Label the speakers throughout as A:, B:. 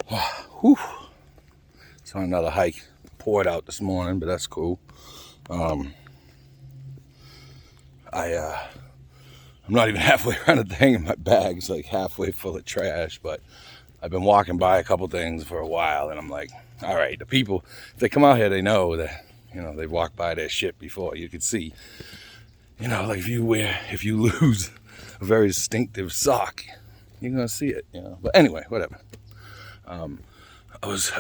A: Whew. It's on another hike. Poured out this morning, but that's cool. I'm not even halfway around the thing in my bag. It's like halfway full of trash, but I've been walking by a couple things for a while, and I'm like, all right, the people, if they come out here, they know that, they've walked by their shit before. You could see, like if you lose a very distinctive sock, you're gonna see it, But anyway, whatever. I was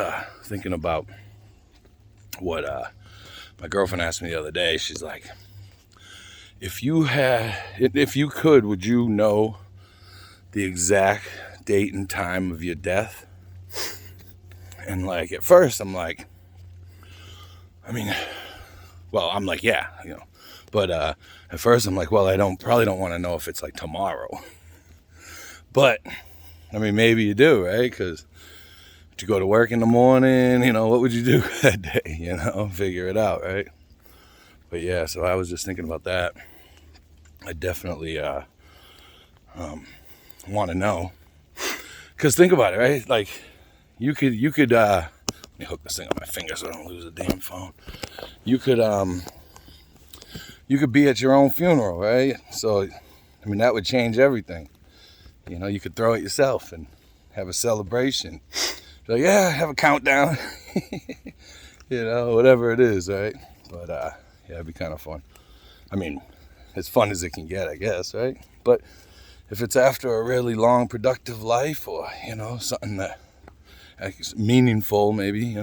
A: thinking about what my girlfriend asked me the other day. She's like, if you could, would you know the exact date and time of your death? And like at first I'm like, I'm like, yeah, But at first I'm like, well, I probably don't want to know if it's like tomorrow. But maybe you do, right? Because to go to work in the morning, what would you do that day? Figure it out, right? But yeah, so I was just thinking about that. I definitely want to know. Because think about it, right? Like you could let me hook this thing on my finger so I don't lose the damn phone. You could be at your own funeral, right? So that would change everything. You could throw it yourself and have a celebration. Like, yeah, have a countdown. Whatever it is, right? But yeah, it'd be kind of fun. As fun as it can get, I guess, right? But if it's after a really long, productive life, or something that meaningful, maybe,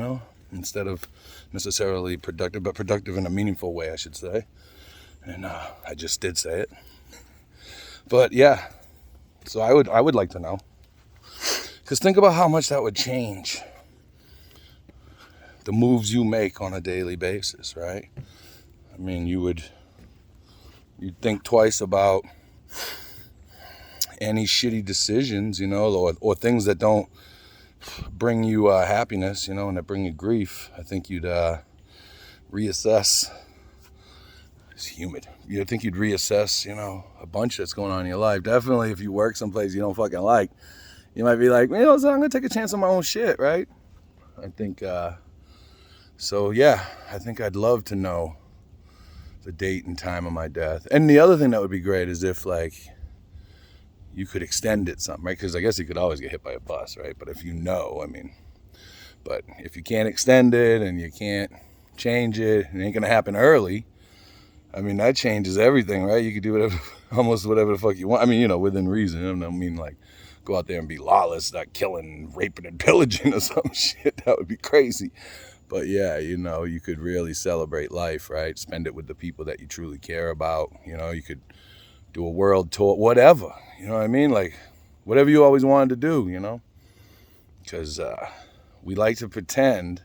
A: instead of necessarily productive, but productive in a meaningful way, I should say. And I just did say it. But yeah, so I would like to know. Because think about how much that would change the moves you make on a daily basis, right? You'd think twice about any shitty decisions, or things that don't bring you happiness, and that bring you grief. I think you'd reassess. It's humid. I think you'd reassess, a bunch that's going on in your life. Definitely if you work someplace you don't fucking like, you might be like, so I'm going to take a chance on my own shit, right? I think, so yeah, I think I'd love to know the date and time of my death. And the other thing that would be great is if, like, you could extend it some, right? Because I guess you could always get hit by a bus, right? But if but if you can't extend it and you can't change it, it ain't going to happen early. That changes everything, right? You could do almost whatever the fuck you want. Within reason. I don't mean like go out there and be lawless, start killing, raping, and pillaging or some shit. That would be crazy. But yeah, you could really celebrate life, right? Spend it with the people that you truly care about. You could do a world tour, whatever. Like whatever you always wanted to do, Because we like to pretend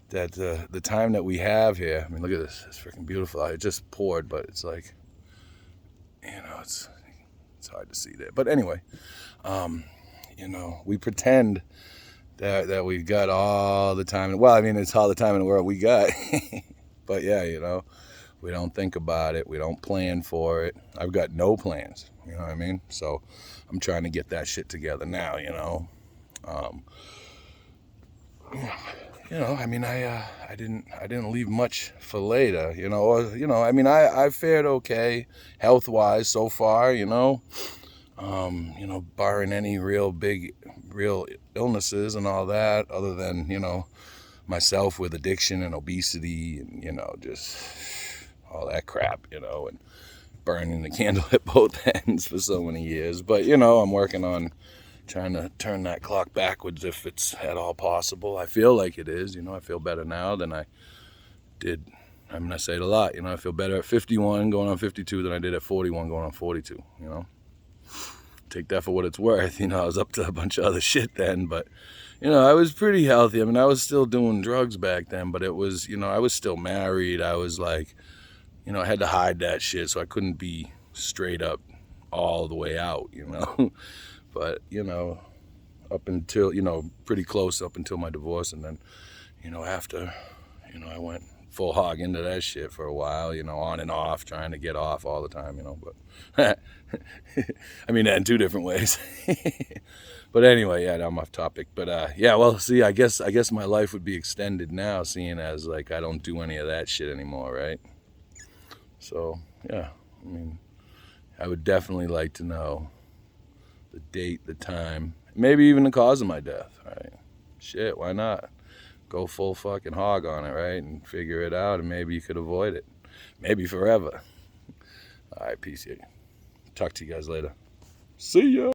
A: that the time that we have here, look at this. It's freaking beautiful. It just poured, but it's like, it's hard to see there. But anyway, we pretend that we've got all the time. Well, it's all the time in the world we got. But yeah, we don't think about it. We don't plan for it. I've got no plans. You know what I mean? So I'm trying to get that shit together now, I didn't leave much for later, I fared okay health-wise so far, barring any real illnesses and all that, other than, myself with addiction and obesity and, just all that crap, and burning the candle at both ends for so many years. But, I'm working on trying to turn that clock backwards if it's at all possible. I feel like it is, I feel better now than I did. I say it a lot, I feel better at 51 going on 52 than I did at 41 going on 42, Take that for what it's worth. I was up to a bunch of other shit then, but, I was pretty healthy. I was still doing drugs back then, but it was, I was still married. I was like, I had to hide that shit, so I couldn't be straight up all the way out, But, up until, pretty close up until my divorce. And then, after, I went full hog into that shit for a while, on and off, trying to get off all the time, but, that in two different ways. But anyway, yeah, I'm off topic. But yeah, well, see, I guess my life would be extended now, seeing as like I don't do any of that shit anymore, right? So yeah, I mean, I would definitely like to know the date, the time, maybe even the cause of my death, right? Shit, why not? Go full fucking hog on it, right? And figure it out, and maybe you could avoid it. Maybe forever. All right, peace. Talk to you guys later. See ya.